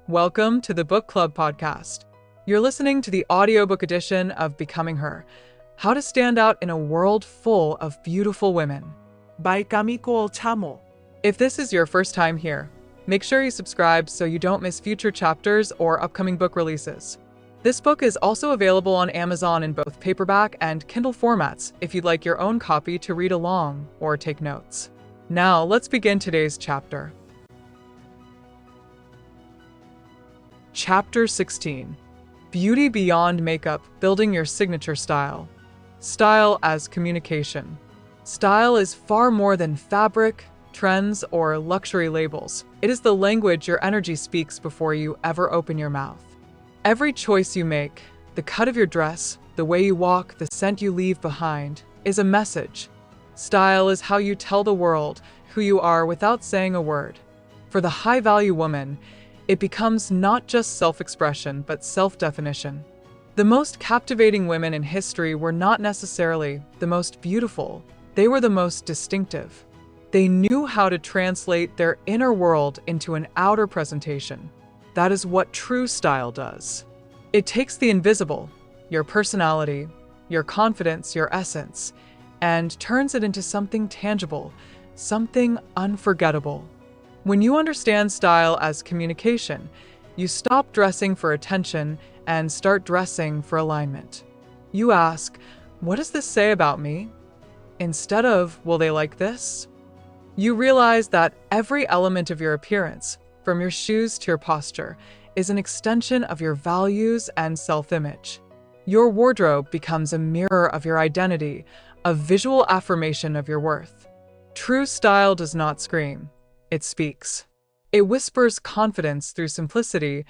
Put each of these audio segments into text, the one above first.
Welcome to the Book Club podcast. You're listening to the audiobook edition of Becoming Her, How to Stand Out in a World Full of Beautiful Women. by Kamiko Chamo. If this is your first time here, make sure you subscribe so you don't miss future chapters or upcoming book releases. This book is also available on Amazon in both paperback and Kindle formats if you'd like your own copy to read along or take notes. Now, let's begin today's chapter. Chapter 16. Beauty Beyond Makeup, Building Your Signature Style. Style as Communication. Style is far more than fabric, trends, or luxury labels. It is the language your energy speaks before you ever open your mouth. Every choice you make, the cut of your dress, the way you walk, the scent you leave behind, is a message. Style is how you tell the world who you are without saying a word. For the high-value woman, it becomes not just self-expression, but self-definition. The most captivating women in history were not necessarily the most beautiful. They were the most distinctive. They knew how to translate their inner world into an outer presentation. That is what true style does. It takes the invisible, your personality, your confidence, your essence, and turns it into something tangible, something unforgettable. When you understand style as communication, you stop dressing for attention and start dressing for alignment. You ask, "What does this say about me?" instead of, "Will they like this?" You realize that every element of your appearance, from your shoes to your posture, is an extension of your values and self-image. Your wardrobe becomes a mirror of your identity, a visual affirmation of your worth. True style does not scream. It speaks. It whispers confidence through simplicity,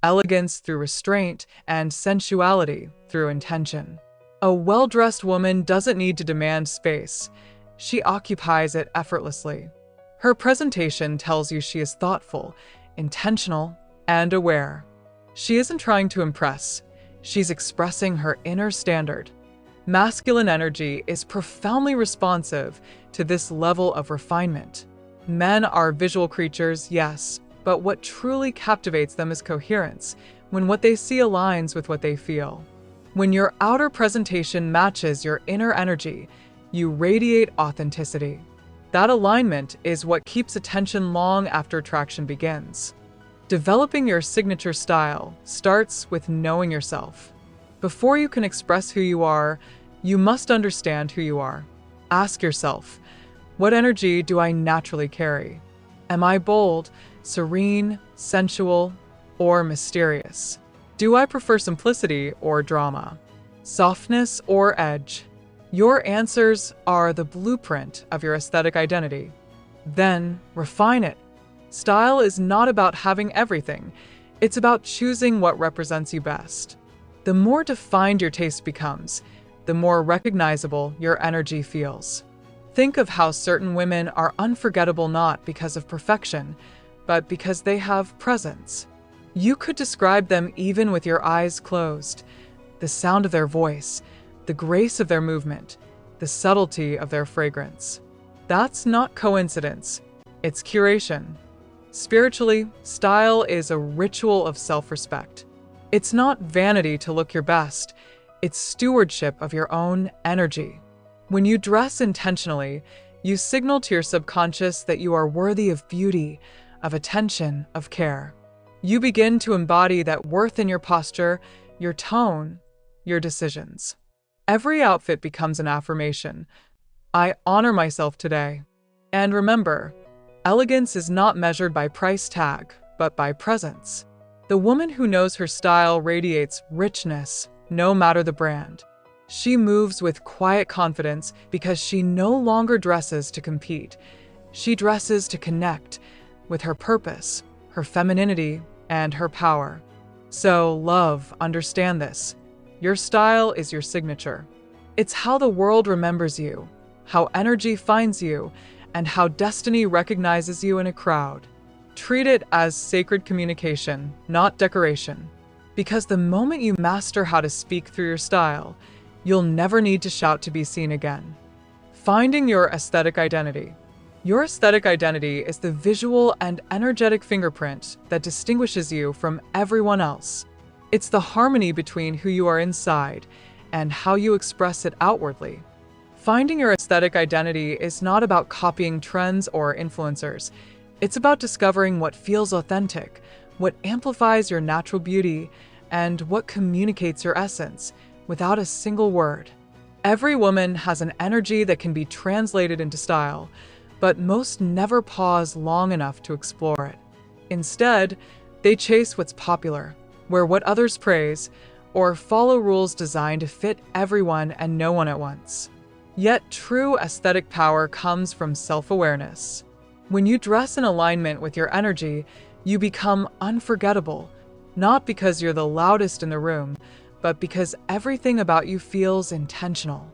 elegance through restraint, and sensuality through intention. A well-dressed woman doesn't need to demand space. She occupies it effortlessly. Her presentation tells you she is thoughtful, intentional, and aware. She isn't trying to impress. She's expressing her inner standard. Masculine energy is profoundly responsive to this level of refinement. Men are visual creatures, yes, but what truly captivates them is coherence, when what they see aligns with what they feel. When your outer presentation matches your inner energy, you radiate authenticity. That alignment is what keeps attention long after attraction begins. Developing your signature style starts with knowing yourself. Before you can express who you are, you must understand who you are. Ask yourself, what energy do I naturally carry? Am I bold, serene, sensual, or mysterious? Do I prefer simplicity or drama? Softness or edge? Your answers are the blueprint of your aesthetic identity. Then, refine it. Style is not about having everything. It's about choosing what represents you best. The more defined your taste becomes, the more recognizable your energy feels. Think of how certain women are unforgettable not because of perfection, but because they have presence. You could describe them even with your eyes closed. The sound of their voice, the grace of their movement, the subtlety of their fragrance. That's not coincidence, it's curation. Spiritually, style is a ritual of self-respect. It's not vanity to look your best, it's stewardship of your own energy. When you dress intentionally, you signal to your subconscious that you are worthy of beauty, of attention, of care. You begin to embody that worth in your posture, your tone, your decisions. Every outfit becomes an affirmation. I honor myself today. And remember, elegance is not measured by price tag, but by presence. The woman who knows her style radiates richness, no matter the brand. She moves with quiet confidence because she no longer dresses to compete. She dresses to connect with her purpose, her femininity, and her power. So, love, understand this. Your style is your signature. It's how the world remembers you, how energy finds you, and how destiny recognizes you in a crowd. Treat it as sacred communication, not decoration. Because the moment you master how to speak through your style, you'll never need to shout to be seen again. Finding your aesthetic identity. Your aesthetic identity is the visual and energetic fingerprint that distinguishes you from everyone else. It's the harmony between who you are inside and how you express it outwardly. Finding your aesthetic identity is not about copying trends or influencers. It's about discovering what feels authentic, what amplifies your natural beauty, and what communicates your essence without a single word. Every woman has an energy that can be translated into style, but most never pause long enough to explore it. Instead, they chase what's popular, wear what others praise, or follow rules designed to fit everyone and no one at once. Yet true aesthetic power comes from self-awareness. When you dress in alignment with your energy, you become unforgettable, not because you're the loudest in the room, but because everything about you feels intentional.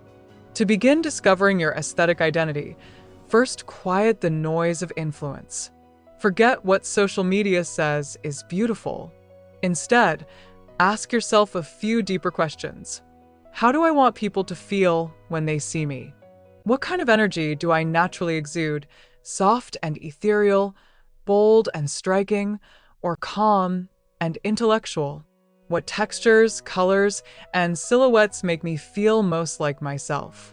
To begin discovering your aesthetic identity, first quiet the noise of influence. Forget what social media says is beautiful. Instead, ask yourself a few deeper questions. How do I want people to feel when they see me? What kind of energy do I naturally exude? Soft and ethereal, bold and striking, or calm and intellectual? What textures, colors, and silhouettes make me feel most like myself?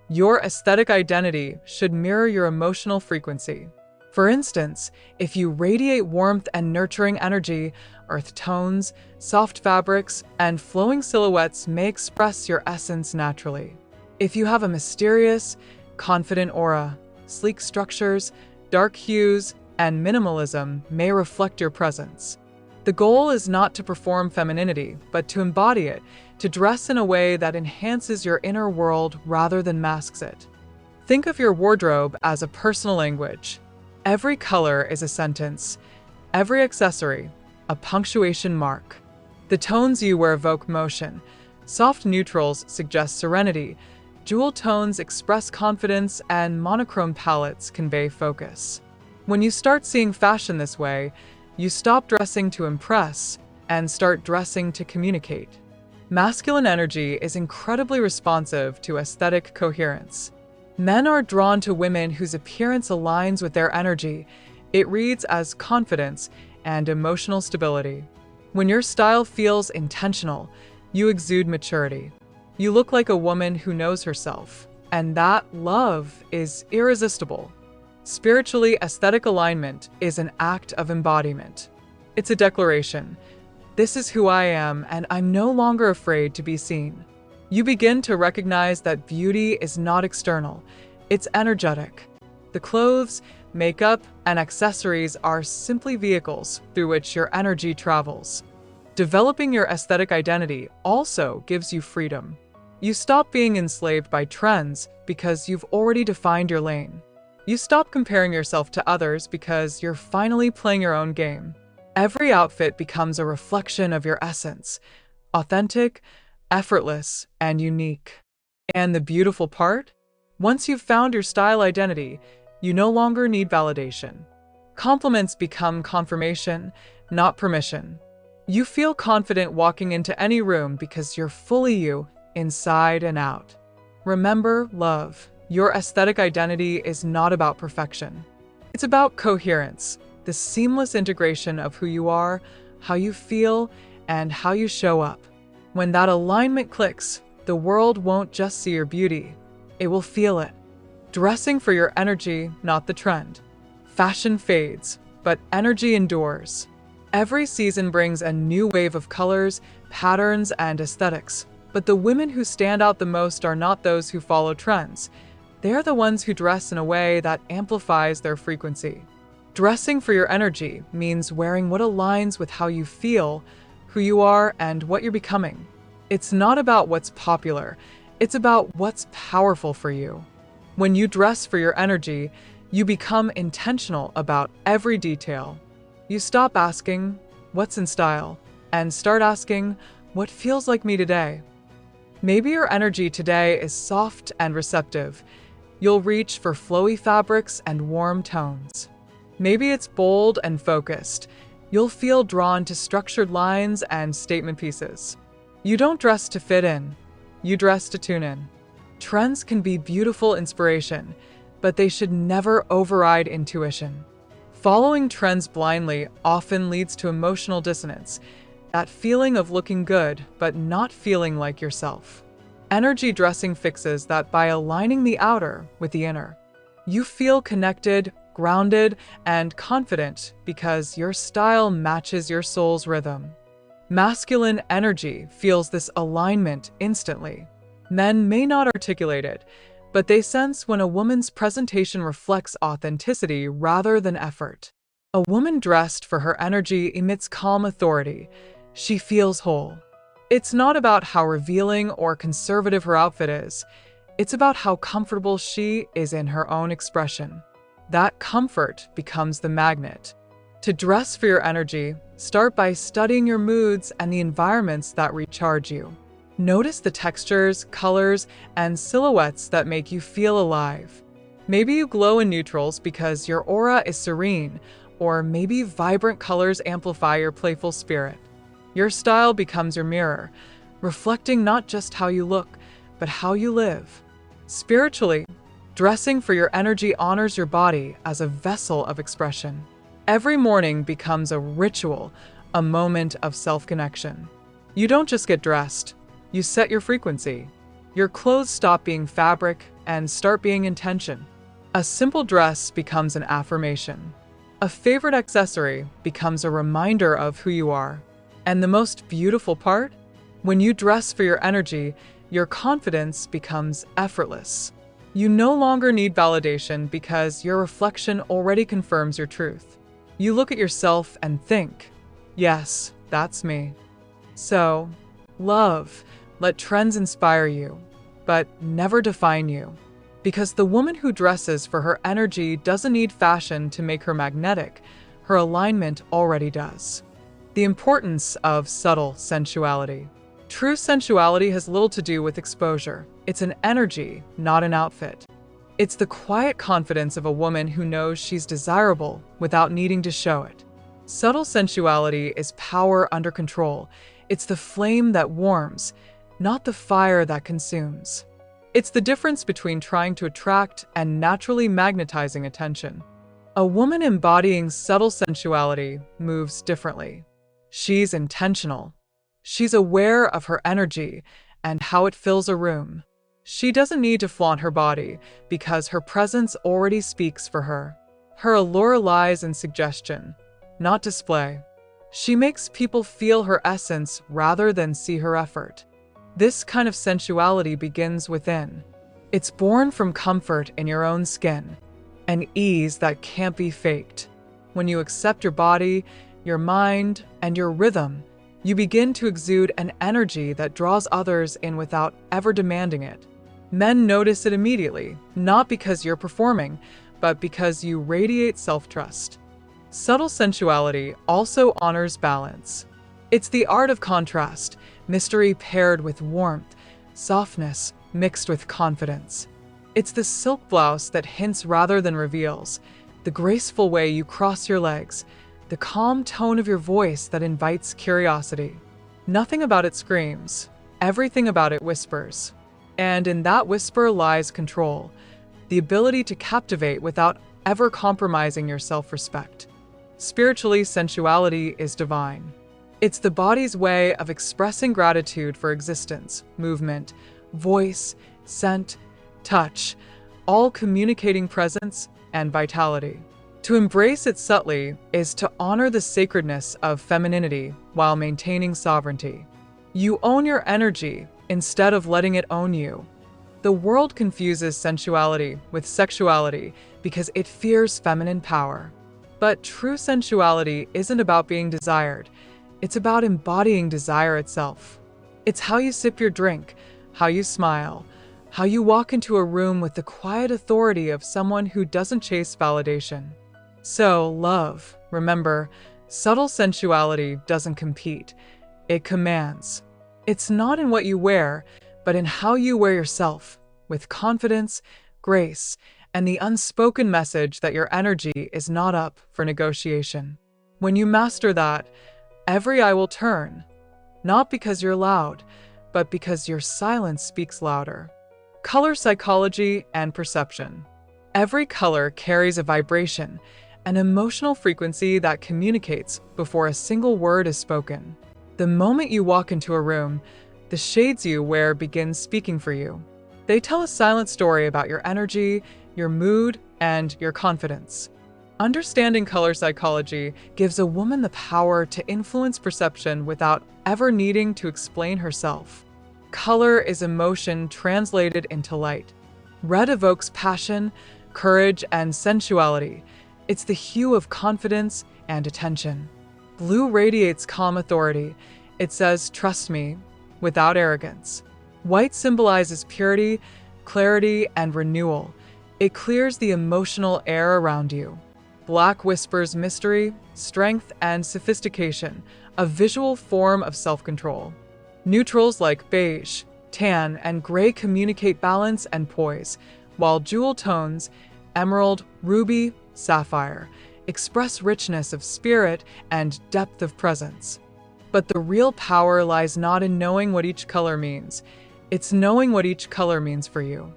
Your aesthetic identity should mirror your emotional frequency. For instance, if you radiate warmth and nurturing energy, earth tones, soft fabrics, and flowing silhouettes may express your essence naturally. If you have a mysterious, confident aura, sleek structures, dark hues, and minimalism may reflect your presence. The goal is not to perform femininity, but to embody it, to dress in a way that enhances your inner world rather than masks it. Think of your wardrobe as a personal language. Every color is a sentence, every accessory, a punctuation mark. The tones you wear evoke motion. Soft neutrals suggest serenity, jewel tones express confidence, and monochrome palettes convey focus. When you start seeing fashion this way, you stop dressing to impress and start dressing to communicate. Masculine energy is incredibly responsive to aesthetic coherence. Men are drawn to women whose appearance aligns with their energy. It reads as confidence and emotional stability. When your style feels intentional, you exude maturity. You look like a woman who knows herself, and that love is irresistible. Spiritually, aesthetic alignment is an act of embodiment. It's a declaration. This is who I am, and I'm no longer afraid to be seen. You begin to recognize that beauty is not external, it's energetic. The clothes, makeup, and accessories are simply vehicles through which your energy travels. Developing your aesthetic identity also gives you freedom. You stop being enslaved by trends because you've already defined your lane. You stop comparing yourself to others because you're finally playing your own game. Every outfit becomes a reflection of your essence, authentic, effortless, and unique. And the beautiful part? Once you've found your style identity, you no longer need validation. Compliments become confirmation, not permission. You feel confident walking into any room because you're fully you, inside and out. Remember, love, your aesthetic identity is not about perfection. It's about coherence, the seamless integration of who you are, how you feel, and how you show up. When that alignment clicks, the world won't just see your beauty, it will feel it. Dressing for your energy, not the trend. Fashion fades, but energy endures. Every season brings a new wave of colors, patterns, and aesthetics. But the women who stand out the most are not those who follow trends. They are the ones who dress in a way that amplifies their frequency. Dressing for your energy means wearing what aligns with how you feel, who you are, and what you're becoming. It's not about what's popular, it's about what's powerful for you. When you dress for your energy, you become intentional about every detail. You stop asking, "What's in style?" and start asking, "What feels like me today?" Maybe your energy today is soft and receptive. You'll reach for flowy fabrics and warm tones. Maybe it's bold and focused. You'll feel drawn to structured lines and statement pieces. You don't dress to fit in. You dress to tune in. Trends can be beautiful inspiration, but they should never override intuition. Following trends blindly often leads to emotional dissonance, that feeling of looking good but not feeling like yourself. Energy dressing fixes that by aligning the outer with the inner. You feel connected, grounded, and confident because your style matches your soul's rhythm. Masculine energy feels this alignment instantly. Men may not articulate it, but they sense when a woman's presentation reflects authenticity rather than effort. A woman dressed for her energy emits calm authority. She feels whole. It's not about how revealing or conservative her outfit is. It's about how comfortable she is in her own expression. That comfort becomes the magnet. To dress for your energy, start by studying your moods and the environments that recharge you. Notice the textures, colors, and silhouettes that make you feel alive. Maybe you glow in neutrals because your aura is serene, or maybe vibrant colors amplify your playful spirit. Your style becomes your mirror, reflecting not just how you look, but how you live. Spiritually, dressing for your energy honors your body as a vessel of expression. Every morning becomes a ritual, a moment of self-connection. You don't just get dressed, you set your frequency. Your clothes stop being fabric and start being intention. A simple dress becomes an affirmation. A favorite accessory becomes a reminder of who you are. And the most beautiful part? When you dress for your energy, your confidence becomes effortless. You no longer need validation because your reflection already confirms your truth. You look at yourself and think, yes, that's me. So, love, let trends inspire you, but never define you. Because the woman who dresses for her energy doesn't need fashion to make her magnetic. Her alignment already does. The importance of subtle sensuality. True sensuality has little to do with exposure. It's an energy, not an outfit. It's the quiet confidence of a woman who knows she's desirable without needing to show it. Subtle sensuality is power under control. It's the flame that warms, not the fire that consumes. It's the difference between trying to attract and naturally magnetizing attention. A woman embodying subtle sensuality moves differently. She's intentional. She's aware of her energy and how it fills a room. She doesn't need to flaunt her body because her presence already speaks for her. Her allure lies in suggestion, not display. She makes people feel her essence rather than see her effort. This kind of sensuality begins within. It's born from comfort in your own skin, an ease that can't be faked. When you accept your body, your mind, and your rhythm, you begin to exude an energy that draws others in without ever demanding it. Men notice it immediately, not because you're performing, but because you radiate self-trust. Subtle sensuality also honors balance. It's the art of contrast, mystery paired with warmth, softness mixed with confidence. It's the silk blouse that hints rather than reveals, the graceful way you cross your legs, the calm tone of your voice that invites curiosity. Nothing about it screams, everything about it whispers. And in that whisper lies control, the ability to captivate without ever compromising your self-respect. Spiritually, sensuality is divine. It's the body's way of expressing gratitude for existence, movement, voice, scent, touch, all communicating presence and vitality. To embrace it subtly is to honor the sacredness of femininity while maintaining sovereignty. You own your energy instead of letting it own you. The world confuses sensuality with sexuality because it fears feminine power. But true sensuality isn't about being desired. It's about embodying desire itself. It's how you sip your drink, how you smile, how you walk into a room with the quiet authority of someone who doesn't chase validation. So, love, remember, subtle sensuality doesn't compete. It commands. It's not in what you wear, but in how you wear yourself, with confidence, grace, and the unspoken message that your energy is not up for negotiation. When you master that, every eye will turn, not because you're loud, but because your silence speaks louder. Color psychology and perception. Every color carries a vibration, an emotional frequency that communicates before a single word is spoken. The moment you walk into a room, the shades you wear begin speaking for you. They tell a silent story about your energy, your mood, and your confidence. Understanding color psychology gives a woman the power to influence perception without ever needing to explain herself. Color is emotion translated into light. Red evokes passion, courage, and sensuality. It's the hue of confidence and attention. Blue radiates calm authority. It says, "Trust me," without arrogance. White symbolizes purity, clarity, and renewal. It clears the emotional air around you. Black whispers mystery, strength, and sophistication, a visual form of self-control. Neutrals like beige, tan, and gray communicate balance and poise, while jewel tones, emerald, ruby, sapphire, express richness of spirit and depth of presence. But the real power lies not in knowing what each color means. It's knowing what each color means for you.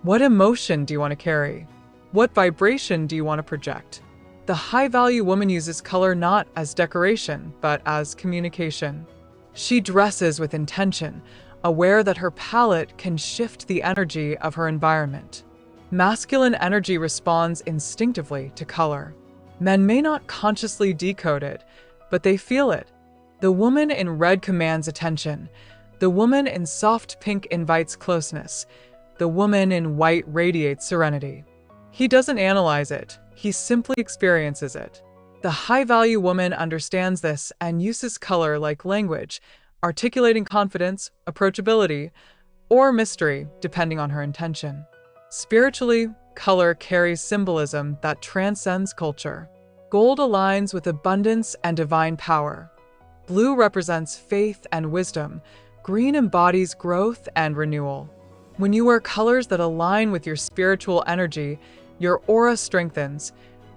What emotion do you want to carry? What vibration do you want to project? The high-value woman uses color not as decoration, but as communication. She dresses with intention, aware that her palette can shift the energy of her environment. Masculine energy responds instinctively to color. Men may not consciously decode it, but they feel it. The woman in red commands attention. The woman in soft pink invites closeness. The woman in white radiates serenity. He doesn't analyze it. He simply experiences it. The high-value woman understands this and uses color like language, articulating confidence, approachability, or mystery, depending on her intention. Spiritually, color carries symbolism that transcends culture. Gold aligns with abundance and divine power. Blue represents faith and wisdom. Green embodies growth and renewal. When you wear colors that align with your spiritual energy, your aura strengthens.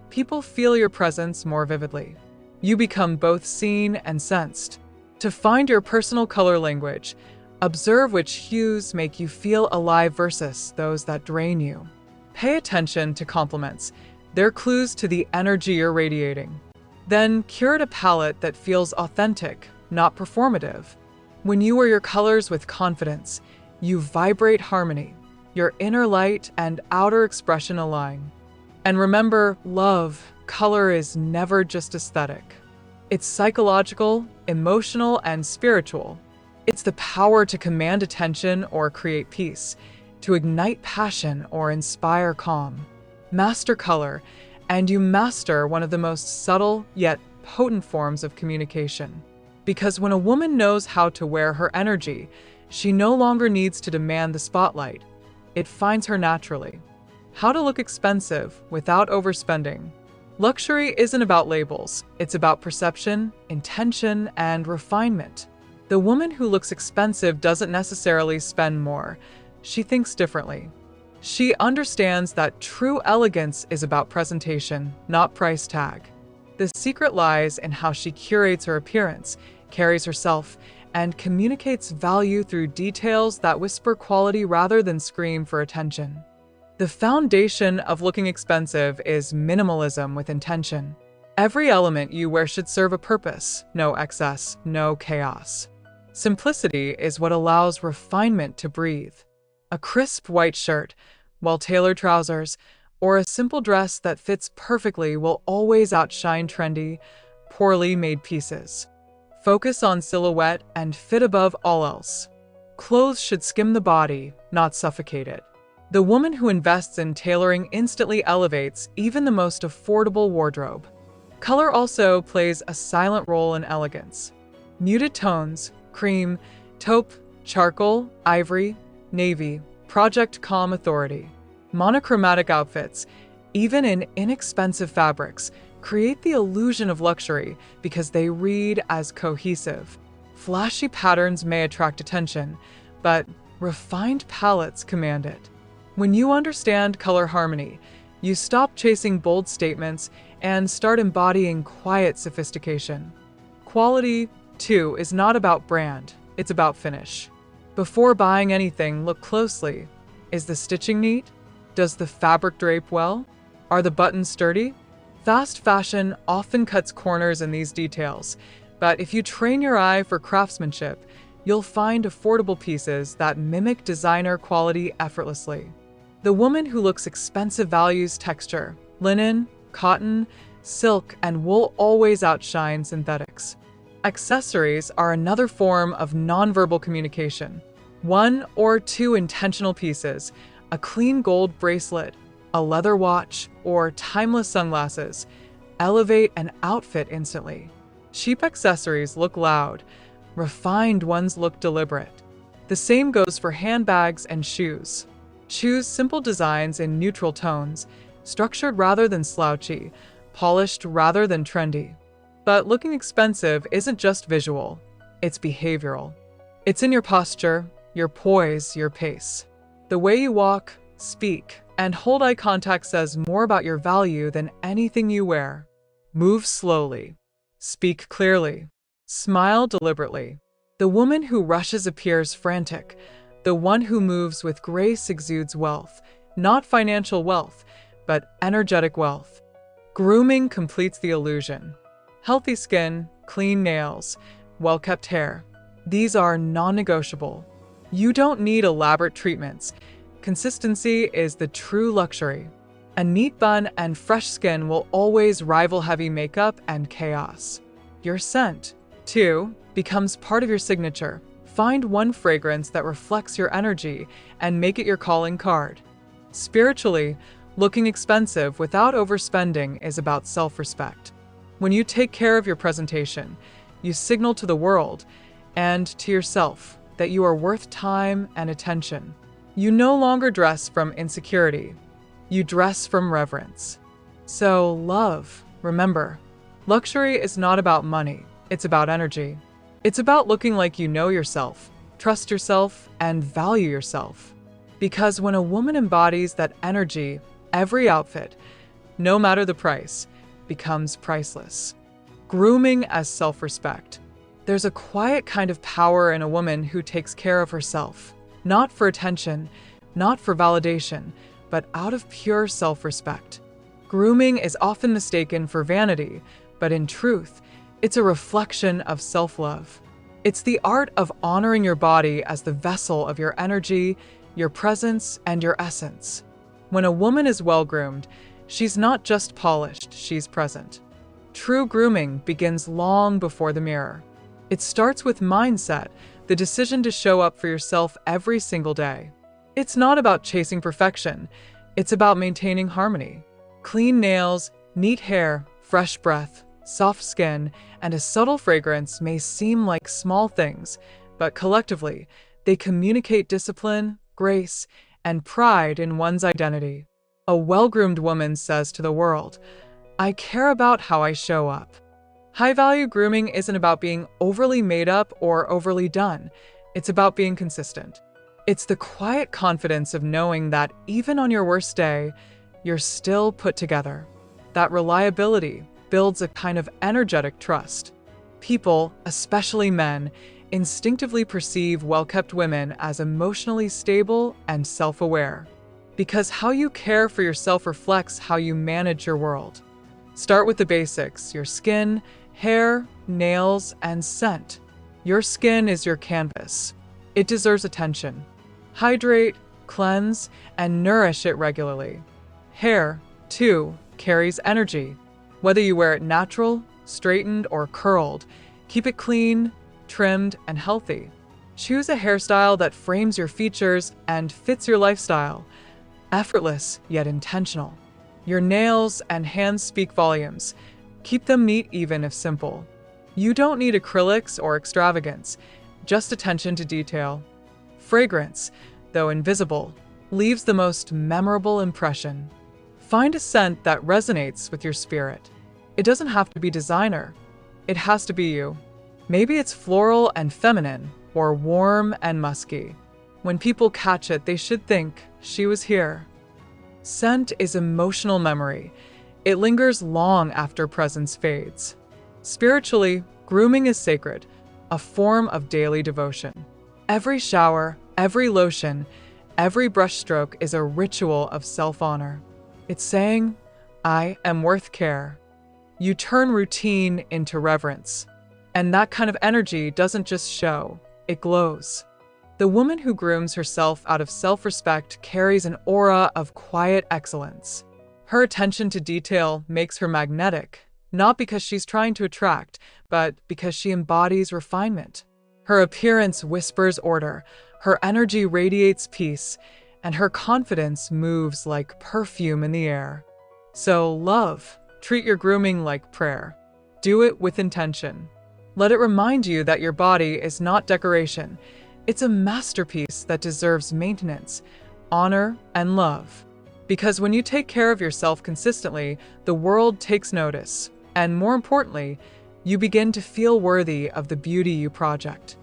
People feel your presence more vividly. You become both seen and sensed. To find your personal color language, observe which hues make you feel alive versus those that drain you. Pay attention to compliments. They're clues to the energy you're radiating. Then curate a palette that feels authentic, not performative. When you wear your colors with confidence, you vibrate harmony. Your inner light and outer expression align. And remember, love, color is never just aesthetic. It's psychological, emotional, and spiritual. It's the power to command attention or create peace, to ignite passion or inspire calm. Master color, and you master one of the most subtle yet potent forms of communication. Because when a woman knows how to wear her energy, she no longer needs to demand the spotlight. It finds her naturally. How to look expensive without overspending. Luxury isn't about labels. It's about perception, intention, and refinement. The woman who looks expensive doesn't necessarily spend more. She thinks differently. She understands that true elegance is about presentation, not price tag. The secret lies in how she curates her appearance, carries herself, and communicates value through details that whisper quality rather than scream for attention. The foundation of looking expensive is minimalism with intention. Every element you wear should serve a purpose, no excess, no chaos. Simplicity is what allows refinement to breathe. A crisp white shirt, well-tailored trousers, or a simple dress that fits perfectly will always outshine trendy, poorly made pieces. Focus on silhouette and fit above all else. Clothes should skim the body, not suffocate it. The woman who invests in tailoring instantly elevates even the most affordable wardrobe. Color also plays a silent role in elegance. Muted tones, cream, taupe, charcoal, ivory, navy, project calm authority. Monochromatic outfits, even in inexpensive fabrics, create the illusion of luxury because they read as cohesive. Flashy patterns may attract attention, but refined palettes command it. When you understand color harmony, you stop chasing bold statements and start embodying quiet sophistication. Quality, too, is not about brand, it's about finish. Before buying anything, look closely. Is the stitching neat? Does the fabric drape well? Are the buttons sturdy? Fast fashion often cuts corners in these details, but if you train your eye for craftsmanship, you'll find affordable pieces that mimic designer quality effortlessly. The woman who looks expensive values texture. Linen, cotton, silk, and wool always outshine synthetics. Accessories are another form of nonverbal communication. 1 or 2 intentional pieces, a clean gold bracelet, a leather watch, or timeless sunglasses, elevate an outfit instantly. Cheap accessories look loud, refined ones look deliberate. The same goes for handbags and shoes. Choose simple designs in neutral tones, structured rather than slouchy, polished rather than trendy. But looking expensive isn't just visual, it's behavioral. It's in your posture, your poise, your pace. The way you walk, speak, and hold eye contact says more about your value than anything you wear. Move slowly. Speak clearly. Smile deliberately. The woman who rushes appears frantic. The one who moves with grace exudes wealth, not financial wealth, but energetic wealth. Grooming completes the illusion. Healthy skin, clean nails, well-kept hair. These are non-negotiable. You don't need elaborate treatments. Consistency is the true luxury. A neat bun and fresh skin will always rival heavy makeup and chaos. Your scent, too, becomes part of your signature. Find one fragrance that reflects your energy and make it your calling card. Spiritually, looking expensive without overspending is about self-respect. When you take care of your presentation, you signal to the world and to yourself that you are worth time and attention. You no longer dress from insecurity. You dress from reverence. So, love, remember, luxury is not about money, it's about energy. It's about looking like you know yourself, trust yourself, and value yourself. Because when a woman embodies that energy, every outfit, no matter the price, becomes priceless. Grooming as self-respect. There's a quiet kind of power in a woman who takes care of herself, not for attention, not for validation, but out of pure self-respect. Grooming is often mistaken for vanity, but in truth, it's a reflection of self-love. It's the art of honoring your body as the vessel of your energy, your presence, and your essence. When a woman is well-groomed, she's not just polished, she's present. True grooming begins long before the mirror. It starts with mindset, the decision to show up for yourself every single day. It's not about chasing perfection, it's about maintaining harmony. Clean nails, neat hair, fresh breath, soft skin, and a subtle fragrance may seem like small things, but collectively, they communicate discipline, grace, and pride in one's identity. A well-groomed woman says to the world, "I care about how I show up." High-value grooming isn't about being overly made up or overly done. It's about being consistent. It's the quiet confidence of knowing that even on your worst day, you're still put together. That reliability builds a kind of energetic trust. People, especially men, instinctively perceive well-kept women as emotionally stable and self-aware. Because how you care for yourself reflects how you manage your world. Start with the basics: your skin, hair, nails, and scent. Your skin is your canvas. It deserves attention. Hydrate, cleanse, and nourish it regularly. Hair, too, carries energy. Whether you wear it natural, straightened, or curled, keep it clean, trimmed, and healthy. Choose a hairstyle that frames your features and fits your lifestyle. Effortless, yet intentional. Your nails and hands speak volumes. Keep them neat even if simple. You don't need acrylics or extravagance, just attention to detail. Fragrance, though invisible, leaves the most memorable impression. Find a scent that resonates with your spirit. It doesn't have to be designer. It has to be you. Maybe it's floral and feminine, or warm and musky. When people catch it, they should think, "She was here." Scent is emotional memory. It lingers long after presence fades. Spiritually, grooming is sacred, a form of daily devotion. Every shower, every lotion, Every brushstroke is a ritual of self-honor. It's saying, I am worth care. You turn routine into reverence. And that kind of energy doesn't just show, it glows. The woman who grooms herself out of self-respect carries an aura of quiet excellence. Her attention to detail makes her magnetic, not because she's trying to attract, but because she embodies refinement. Her appearance whispers order, her energy radiates peace, and her confidence moves like perfume in the air. So, love, treat your grooming like prayer. Do it with intention. Let it remind you that your body is not decoration. It's a masterpiece that deserves maintenance, honor, and love. Because when you take care of yourself consistently, the world takes notice. And more importantly, you begin to feel worthy of the beauty you project.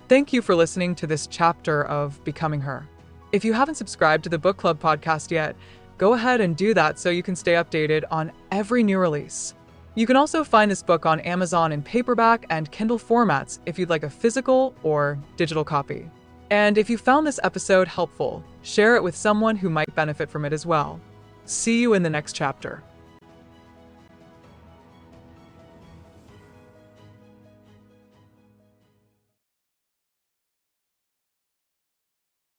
Thank you for listening to this chapter of Becoming Her. If you haven't subscribed to the Book Club podcast yet, go ahead and do that so you can stay updated on every new release. You can also find this book on Amazon in paperback and Kindle formats if you'd like a physical or digital copy. And if you found this episode helpful, share it with someone who might benefit from it as well. See you in the next chapter.